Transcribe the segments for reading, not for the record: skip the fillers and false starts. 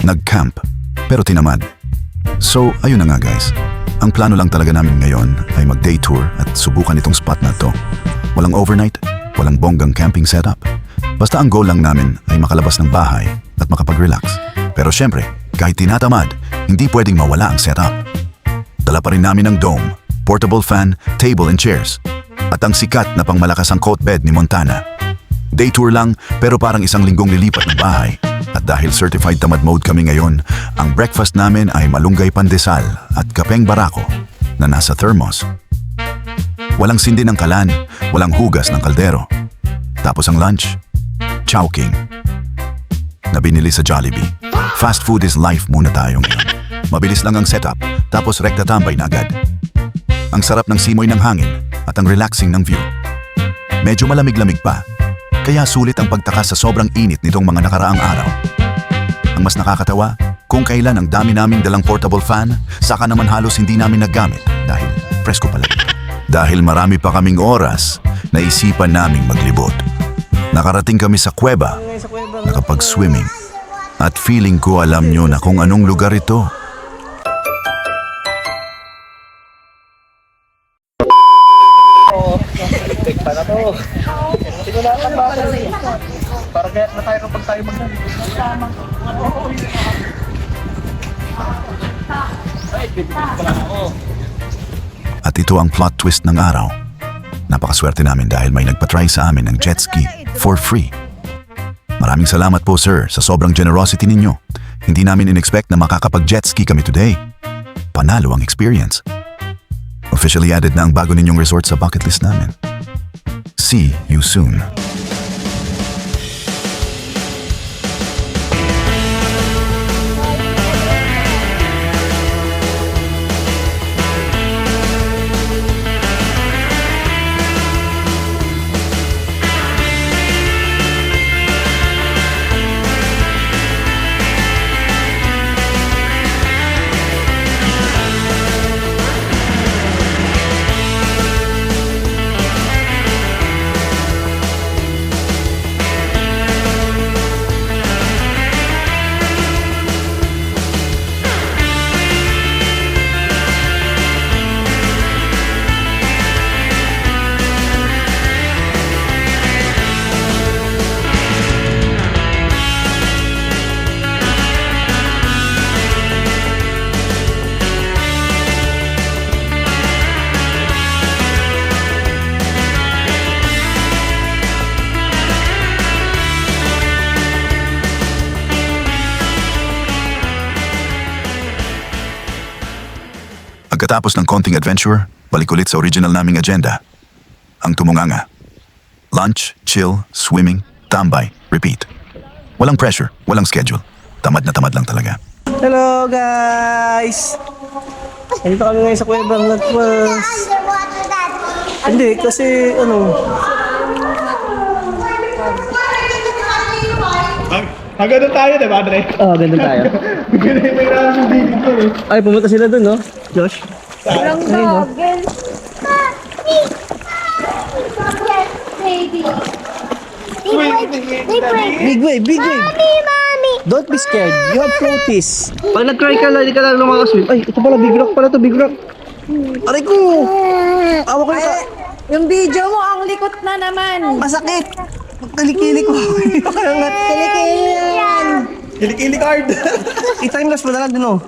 Nag-camp, pero tinamad. So, ayun na nga guys. Ang plano lang talaga namin ngayon ay mag-day tour at subukan itong spot na to. Walang overnight, walang bonggang camping setup. Basta ang goal lang namin ay makalabas ng bahay at makapag-relax. Pero syempre, kahit tinatamad, hindi pwedeng mawala ang setup. Dala pa rin namin ang dome, portable fan, table and chairs, at ang sikat na pangmalakas ang coat bed ni Montana. Day tour lang pero parang isang linggong lilipat ng bahay. At dahil certified tamad mode kami ngayon, ang breakfast namin ay malunggay pandesal at kapeng barako na nasa thermos. Walang sindi ng kalan, walang hugas ng kaldero. Tapos ang lunch, Chowking na binili sa Jollibee. Fast food is life muna tayo ngayon. Mabilis lang ang setup, tapos rekta tambay na agad. Ang sarap ng simoy ng hangin at ang relaxing ng view. Medyo malamig-lamig pa, kaya sulit ang pagtaka sa sobrang init nitong mga nakaraang araw. Ang mas nakakatawa, kung kailan ang dami naming dalang portable fan, saka naman halos hindi namin naggamit dahil presko pala. Dahil marami pa kaming oras, naisipan naming maglibot. Nakarating kami sa kuweba, nakapag-swimming. At feeling ko alam nyo na kung anong lugar ito. Para na to. Sinulatan ba ako? Para kaya na tayo kapag tayo magdali. Ay, bibigyan ko lang ako. At ito ang plot twist ng araw. Napakaswerte namin dahil may nagpatry sa amin ng jet ski for free. Maraming salamat po sir sa sobrang generosity ninyo. Hindi namin in-expect na makakapag-jet ski kami today. Panalo ang experience. Officially added na ang bago ninyong resort sa bucket list namin. See you soon. Pagkatapos ng konting adventure, balik ulit sa original naming agenda. Ang tumunganga. Lunch, chill, swimming, tambay, repeat. Walang pressure, walang schedule. Tamad na tamad lang talaga. Hello guys! Nandito kami ngayon sa Kuwebang Lagpas. Hindi, kasi Ganun tayo, diba, Andre? Oo, ganun tayo. Ganun may raming bibig ko, eh. Ay, pumunta sila dun, no? Josh? Walang goggles. Big wave, big wave! Mommy! Don't be scared, you have floaties. Pag nag-try ka lang, hindi ka lang lumakaswim. Ay, ito pala, big rock pala to, big rock. Aray ko! Awa ko ka. Yung video mo, ang likot na naman. Masakit! Kalikili ko. Kilikili yan. Kilikili card. I-timeless mo na lang din, oh.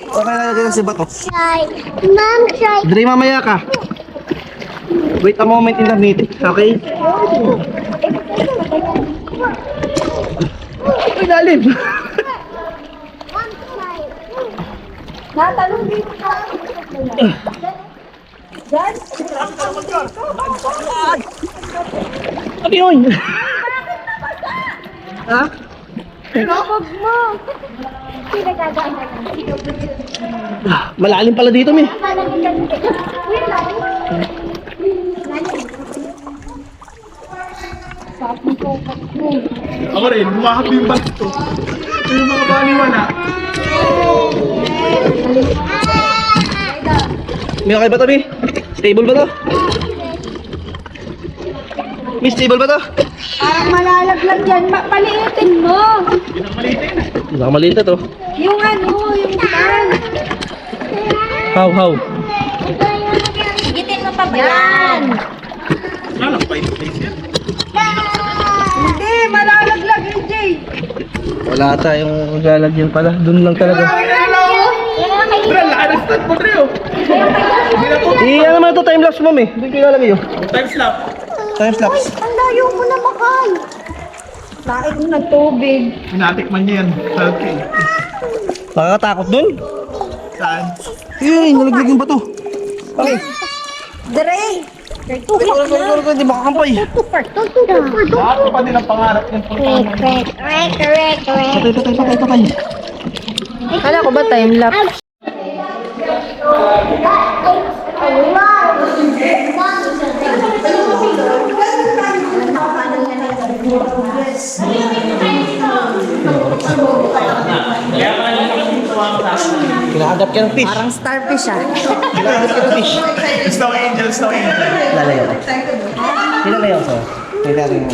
Okay na natin si Bato. Try. Mom, try. Dre, mamaya ka. Wait a moment in the meeting, okay? Uy, lalim! Mom, try. Natalong dito ka. Diyan? Ano yun? Ha? Huwag mo. Pinagagawa na. Malalim pala dito, mi. Ako rin, bumahabi yung bag ito. Ito yung mga baliwala. May okay ba to, mi? Stable ba to? Mi, stable ba to? Parang malalaglag yan. Paliitin mo. Baka maliit na to. Yung ano, yung pan. How? Gitin mo pa ba yan? Lalang pa yung place yan. Hindi, malalaglag yun, Jay. Wala tayong lalagyan pala. Doon lang talaga. Bro, laki ng stand mo, Trio. Ano naman ito? Time-lapse mo, Doon kayo lalagay yun. Time slap. Time-lapse. Ang layo mo na makay. Bakit mo ng tubig? Pinatikman niya yan. Okay. Nakakatakot dun. Saan? Nalaglag yung bato. Okay. Dre! Hindi makakampay. Lahat pa din ang pangarap niyan. Patay. Kala ko ba time-lapse? Kinakadap ka ng fish. Parang starfish ah. Kinakadap ka ng fish. Snow Angel, Snow Angel. Lalayo ko. Lalayo ko. Lalayo ko.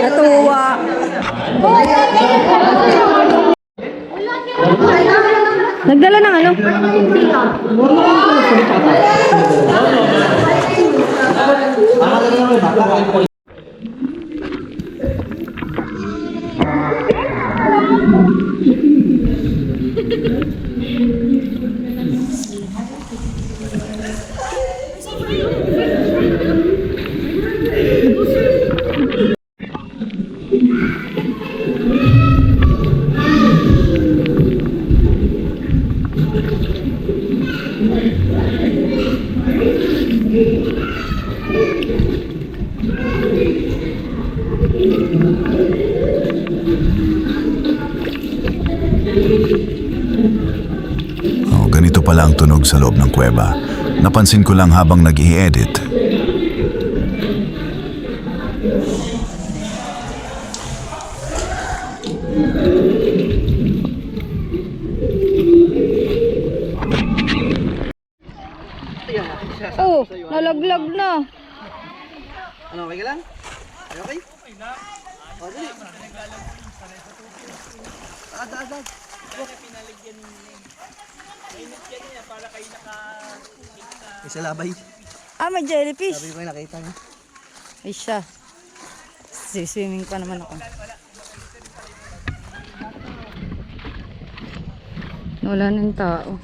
Natuwa. Nagdala ng ano? Oh, ganito pala ang tunog sa loob ng kuweba. Napansin ko lang habang nag-i-edit. Oh, nalaglag na. Ano, okay ka lang? Okay? O, dali. Agad. Isa labay. Ah, may jellyfish. Sabi ko yung nakita niya. Ay siya. Swimming pa naman ako. Wala nang tao.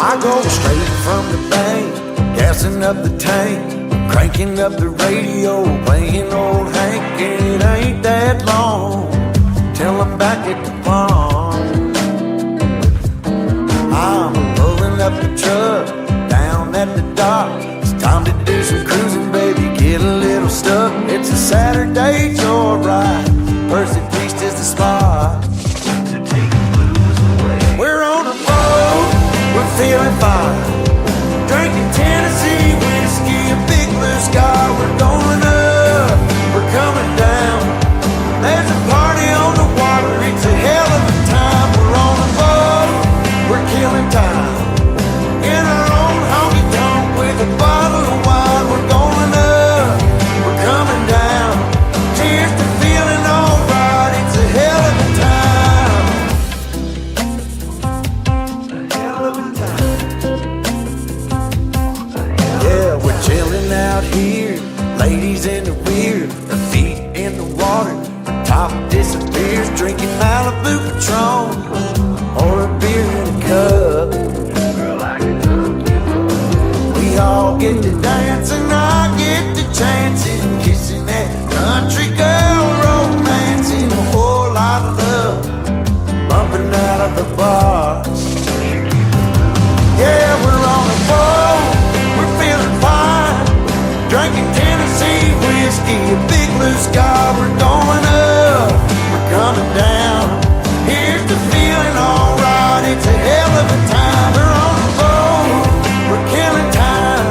I go straight from the bank, gassing up the tank, cranking up the radio, playing old Hank. It ain't that long till I'm back at the pond. I'm pulling up the truck down at the dock. It's time to do some cruising, baby, get a little stuck. It's a Saturday joyride, Percy Beast is the spot. We're on a boat, we're feeling fine, drinking Tennessee whiskey, a big blue sky. We're going up, we're coming down. There's a party on the water, it's a hell of a time. We're on a boat, we're killing time, in our own honky tonk with a bottle of wine. We're going up, we're coming down. Cheers to feeling alright, it's a hell of a time. Yeah, we're chilling out here, ladies in the rear, our feet in the water, our top disappears, drinking Malibu Patron or a beer in a cup. We all get to dance and I get to chancing, kissing that country girl, romancing a whole lot of love, bumping out of the bars. Yeah, we're on a boat, we're feeling fine, whiskey, a big blue sky. We're going up, we're coming down. Here's the feeling, alright. It's a hell of a time. We're on the boat, we're killing time.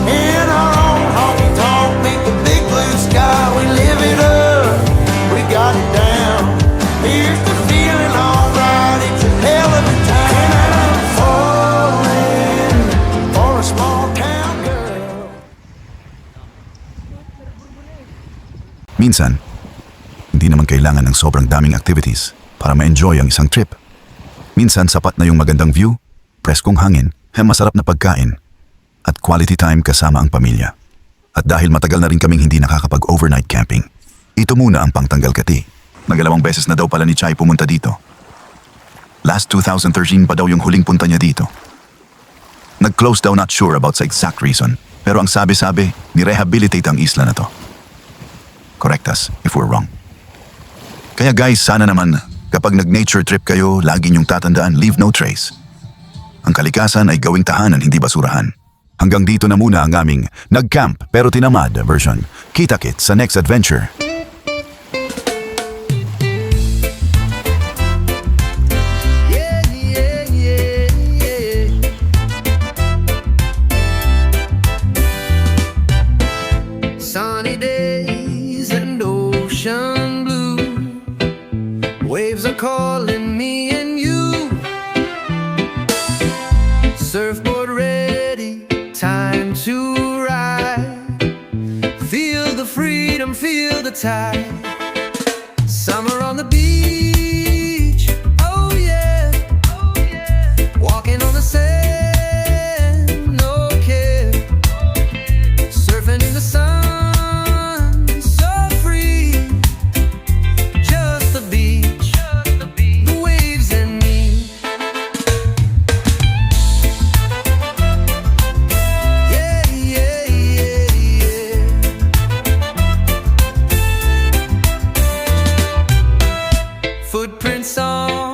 In our own honky tonk, meet the big blue sky. We live it up, we got it down. Here's the feeling, alright. It's a hell of a time. And I'm falling for a small town girl. Minsan, hindi naman kailangan ng sobrang daming activities para ma-enjoy ang isang trip. Minsan sapat na yung magandang view, preskong hangin, masarap na pagkain, at quality time kasama ang pamilya. At dahil matagal na rin kaming hindi nakakapag-overnight camping, ito muna ang pangtanggal kati. Nagalawang beses na daw pala ni Chai pumunta dito. Last 2013 pa daw yung huling punta niya dito. Nag-close daw, not sure about sa exact reason, pero ang sabi-sabi, ni-rehabilitate ang isla na to. Correct us if we're wrong. Kaya guys, sana naman kapag nag-nature trip kayo, lagi niyong tatandaan, leave no trace. Ang kalikasan ay gawing tahanan, hindi basurahan. Hanggang dito na muna ang aming nag-camp pero tinamad version. Kita-kit sa next adventure. Sunny days and ocean blue. Waves are calling me and you. Surfboard ready, time to ride. Feel the freedom, feel the tide. Summer on the beach, oh yeah. Walking on the sand, no care. Surfing in the sun, so free. Just the beach, the waves and me. Yeah, yeah, yeah, yeah. Footprints on